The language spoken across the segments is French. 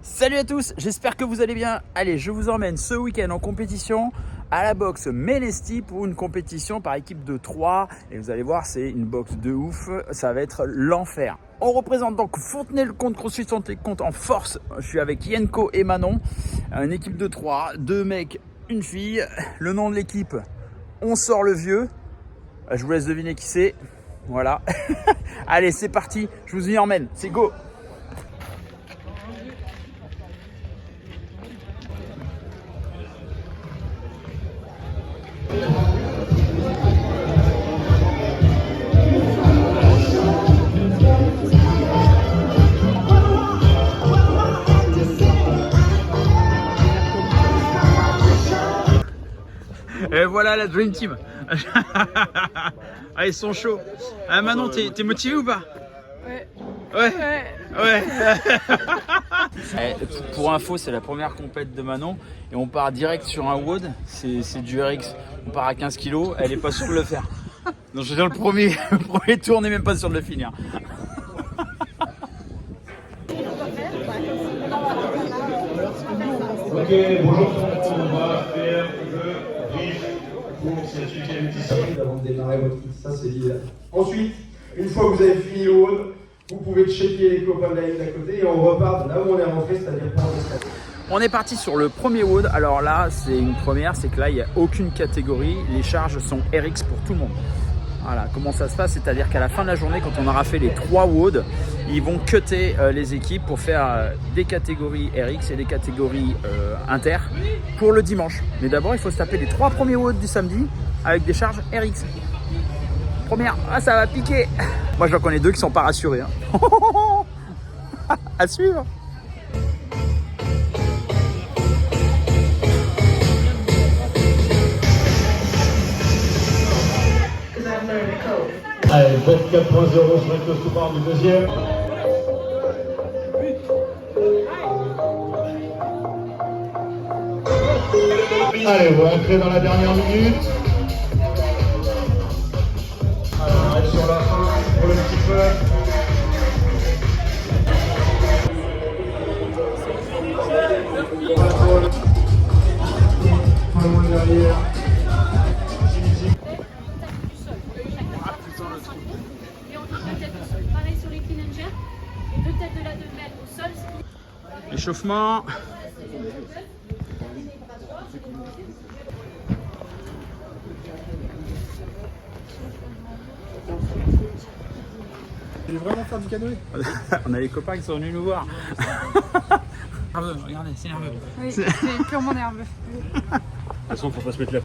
Salut à tous, j'espère que vous allez bien. Allez, je vous emmène ce week-end en compétition à la boxe Menesti pour une compétition par équipe de 3. Et vous allez voir, c'est une boxe de ouf, ça va être l'enfer. On représente donc Fontenay-le-Comte, CrossFit Fontenay-le-Comte en force. Je suis avec Yenko et Manon, une équipe de 3, 2 mecs, une fille. Le nom de l'équipe, on sort le vieux. Je vous laisse deviner qui c'est. Voilà. Allez, c'est parti, je vous y emmène, c'est go. Et voilà la Dream Team. Ah, ils sont chauds. Ah, Manon, t'es motivé ou pas? Ouais. Pour info, c'est la première compète de Manon et on part direct sur un WOD. C'est du RX. On part à 15 kg. Elle est pas sûre de le faire. Donc je veux dire, le premier tour, on n'est même pas sûr de le finir. Ok, bonjour, on va faire le brief pour cette 8e édition. Avant de démarrer votre kit, ça c'est l'idéal. Ensuite, une fois que vous avez fini le WOD, vous pouvez checker les copains de la ligne d'à côté et on repart de là où on est rentré, c'est-à-dire par l'escalier. On est parti sur le premier WOD. Alors là, c'est une première, c'est que là, il n'y a aucune catégorie. Les charges sont RX pour tout le monde. Voilà, comment ça se passe, c'est-à-dire qu'à la fin de la journée, quand on aura fait les 3 WOD, ils vont cutter les équipes pour faire des catégories RX et des catégories inter pour le dimanche. Mais d'abord, il faut se taper les 3 premiers WOD du samedi avec des charges RX. Première, ah ça va piquer. Moi j'en connais 2 qui sont pas rassurés. Hein. À suivre. Allez, 24.0 sur le close du deuxième. Allez, vous rentrez dans la dernière minute. Alors, on arrive sur la fin pour le petit feu. Pas loin derrière. Pareil sur les clean and jerk. Et deux têtes de la demeure au sol. Échauffement. Tu veux vraiment faire du canoë? On a les copains qui sont venus nous voir. Nerveux, regardez, c'est nerveux. Oui, c'est purement nerveux. De toute façon, faut pas se mettre la.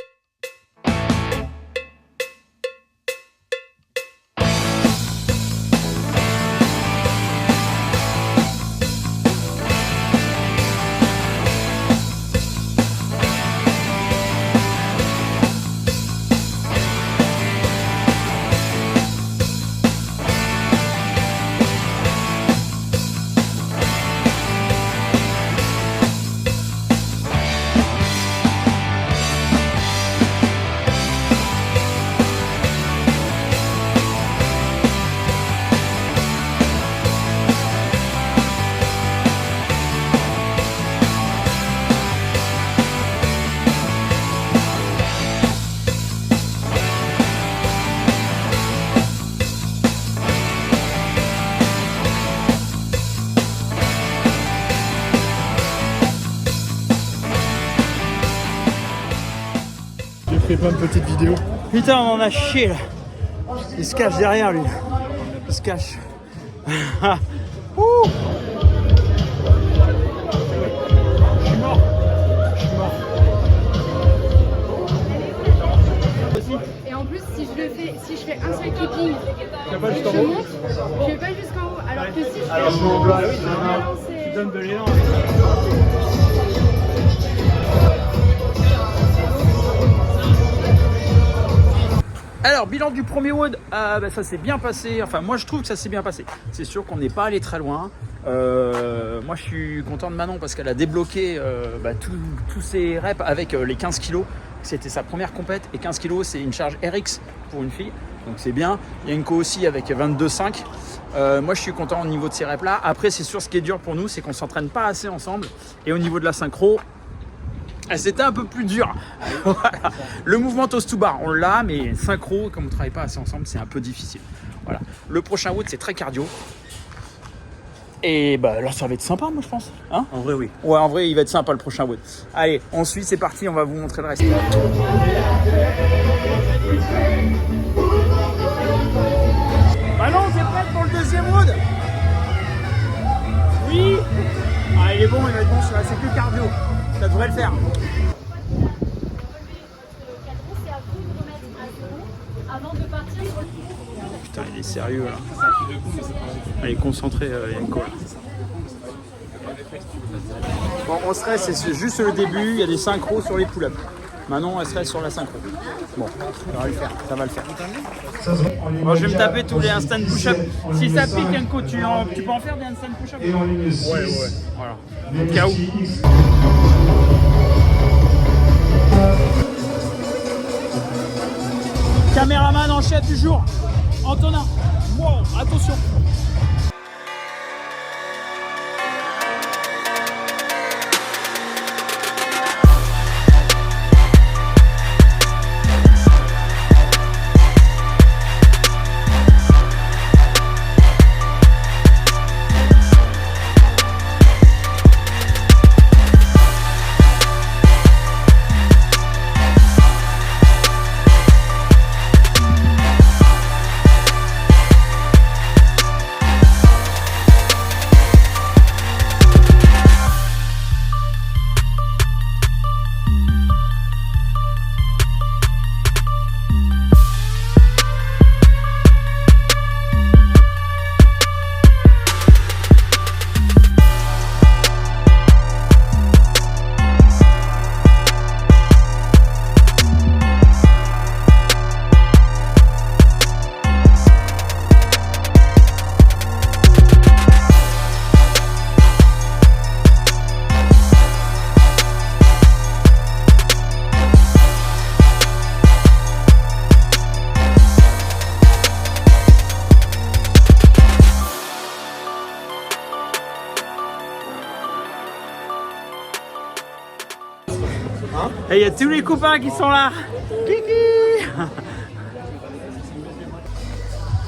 J'ai fait plein de petites vidéos. Putain, on en a chié là. Il se cache derrière lui. Il se cache. Ouh. Je suis mort. Et en plus, si je fais un seul clipping Tu vas pas et jusqu'en que je haut? monte, je vais pas jusqu'en haut. Alors que si je fais Alors, je m'en place. Tu donnes de l'élan. Alors, bilan du premier WOD, ça s'est bien passé. Enfin, moi je trouve que ça s'est bien passé. C'est sûr qu'on n'est pas allé très loin. Moi je suis content de Manon parce qu'elle a débloqué tous ses reps avec les 15 kilos. C'était sa première compète et 15 kilos c'est une charge RX pour une fille. donc c'est bien. Il y a Yenko aussi avec 22,5. Moi je suis content au niveau de ces reps là. Après c'est sûr, ce qui est dur pour nous, c'est qu'on s'entraîne pas assez ensemble. Et au niveau de la synchro, c'était un peu plus dur. Voilà. Le mouvement toast to bar, on l'a, mais synchro, comme on ne travaille pas assez ensemble, c'est un peu difficile. Voilà. Le prochain WOD, c'est très cardio. Et bah là, ça va être sympa, moi je pense. Hein, En vrai, oui. ouais, en vrai, il va être sympa le prochain WOD. Allez, on suit, c'est parti, on va vous montrer le reste. Bah non, c'est prêt pour le deuxième WOD. Oui. Ah, il est bon, il va être bon, c'est que cardio. Ça devrait le faire. C'est à vous de remettre à zéro avant de partir sur le Putain, il est sérieux là. Il est concentré, Yenko. Bon, on stresse, c'est juste le début, il y a des synchros sur les pull-ups. Maintenant, on stresse sur la synchro. Bon, ça va le faire, ça va le faire. Bon, je vais me taper tous les instant push-up. Si ça pique, Yenko, tu peux en faire des instant push-up? Et en ligne 6, Ouais. Voilà. Au cas où. Caméraman en chef du jour, Antonin. Wow, attention. Et il y a tous les copains qui sont là. Kiki.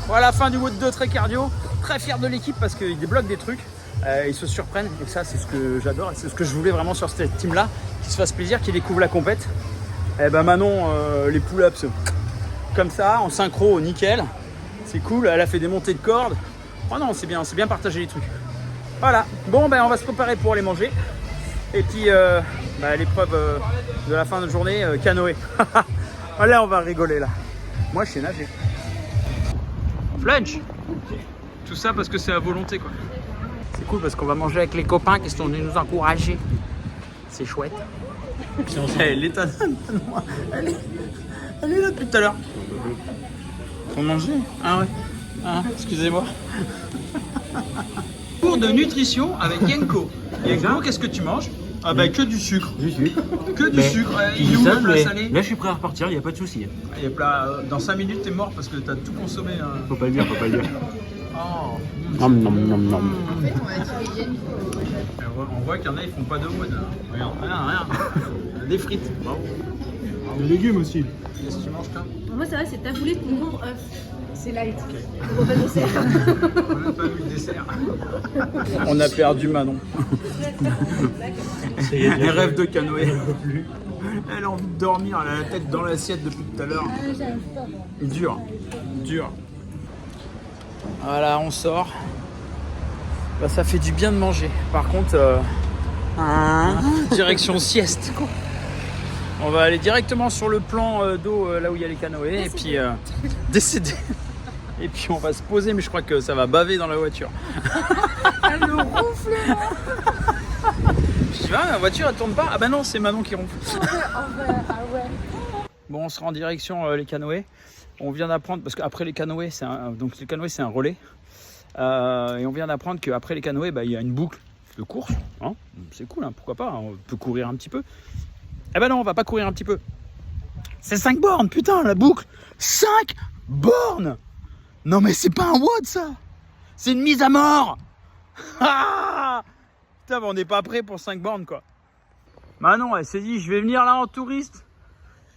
Voilà, fin du WOD 2 très cardio. Très fier de l'équipe parce qu'ils débloquent des trucs. Ils se surprennent et ça c'est ce que j'adore et c'est ce que je voulais vraiment sur cette team là. Qu'ils se fassent plaisir, qu'ils découvrent la compète. Et ben Manon, les pull-ups comme ça, en synchro, nickel. C'est cool, elle a fait des montées de cordes. Oh non, c'est bien partagé les trucs. Voilà, bon ben on va se préparer pour aller manger. Et puis l'épreuve de la fin de journée, canoë. Là on va rigoler là. Moi je sais nager. Flunch. Tout ça parce que c'est à volonté quoi. C'est cool parce qu'on va manger avec les copains qui sont venus nous encourager. C'est chouette. Elle est elle est là depuis tout à l'heure. Pour manger. Ah ouais. Ah, excusez-moi. Cours de nutrition avec Yenko. Yenko, qu'est-ce que tu manges? Ah bah que du sucre. Du sucre. Que du sucre. Il est où le plat salé? Là, je suis prêt à repartir, il n'y a pas de souci. Et plat, dans 5 minutes, t'es mort parce que t'as tout consommé. Faut pas le dire, faut pas le dire. Oh. Nom, nom, nom, nom. On voit qu'il y en a, ils font pas de wood. Regarde, rien. Des frites. Bravo. Des légumes aussi. Qu'est-ce que tu manges toi? Moi, ça va, c'est taboulé de concombre œuf. C'est light. On n'a pas vu le dessert. On a perdu Manon. Elle rêve de canoë. Elle a envie de dormir, elle a la tête dans l'assiette depuis tout à l'heure. Dur. Voilà, on sort. Bah, ça fait du bien de manger. Par contre, direction sieste. Quoi. On va aller directement sur le plan d'eau, là où il y a les canoës, et puis décéder. Et puis on va se poser, mais je crois que ça va baver dans la voiture. Le ronflement. Je dis, la voiture elle tourne pas. Ah bah non, c'est Manon qui ronfle. Bon, on sera en direction les canoës. On vient d'apprendre, parce qu'après les canoës, donc les canoës c'est un relais. Et on vient d'apprendre qu'après les canoës, il y a une boucle de course. Hein, c'est cool, hein, pourquoi pas, on peut courir un petit peu. Eh ben non, on va pas courir un petit peu. C'est 5 bornes, putain, la boucle. 5 bornes. Non mais c'est pas un WOD ça. C'est une mise à mort. Ah putain, mais on n'est pas prêt pour 5 bornes quoi. Bah non, elle s'est dit je vais venir là en touriste.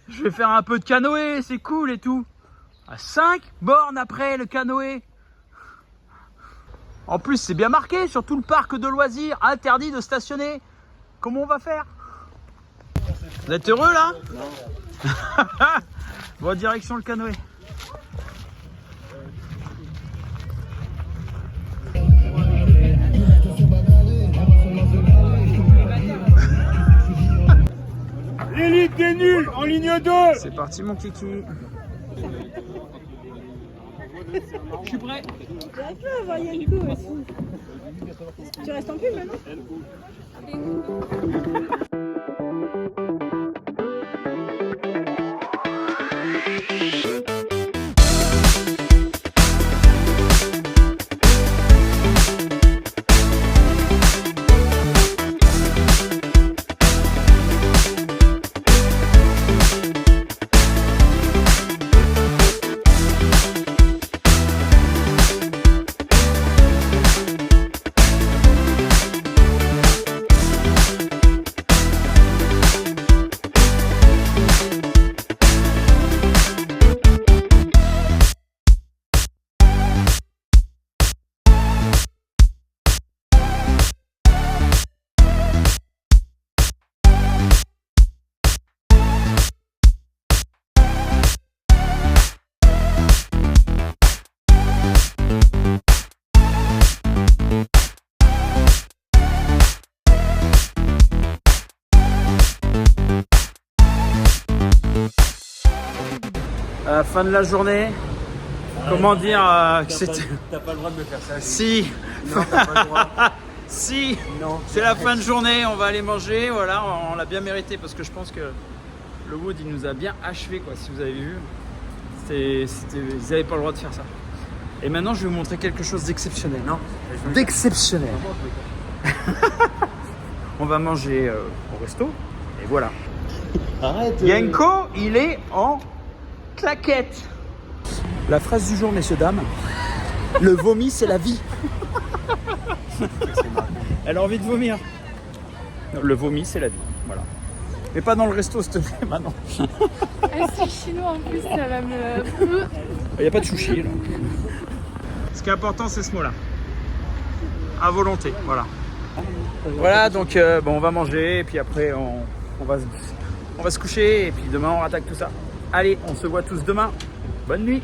Je vais faire un peu de canoë, c'est cool et tout. À 5 bornes après le canoë. En plus c'est bien marqué sur tout le parc de loisirs, interdit de stationner. Comment on va faire? Vous êtes heureux là? Non. Bon, direction le canoë. L'élite des nuls en ligne 2. C'est parti mon kiki. Je suis prêt. J'arrive pas à voir Yanko aussi. Tu restes en pub maintenant? À la fin de la journée, comment dire que c'était... T'as pas le droit de me faire ça. Si. Non, t'as pas le droit. Si. Non. C'est la fin de journée, on va aller manger, voilà, on l'a bien mérité parce que je pense que le Wood il nous a bien achevé quoi, si vous avez vu. Ils n'avaient pas le droit de faire ça. Et maintenant je vais vous montrer quelque chose d'exceptionnel. Non. D'exceptionnel. On va manger au resto et voilà. Arrête. Yanko, il est en claquette. La phrase du jour, messieurs, dames. Le vomi, c'est la vie. Elle a envie de vomir. Le vomi, c'est la vie. Voilà. Mais pas dans le resto, s'il te plaît, maintenant. C'est chinois en plus, ça va me... Il n'y a pas de chouchi, là. Ce qui est important, c'est ce mot-là. À volonté, voilà. Voilà, donc bon, on va manger, et puis après, on va se coucher, et puis demain, on rattaque tout ça. Allez, on se voit tous demain. Bonne nuit.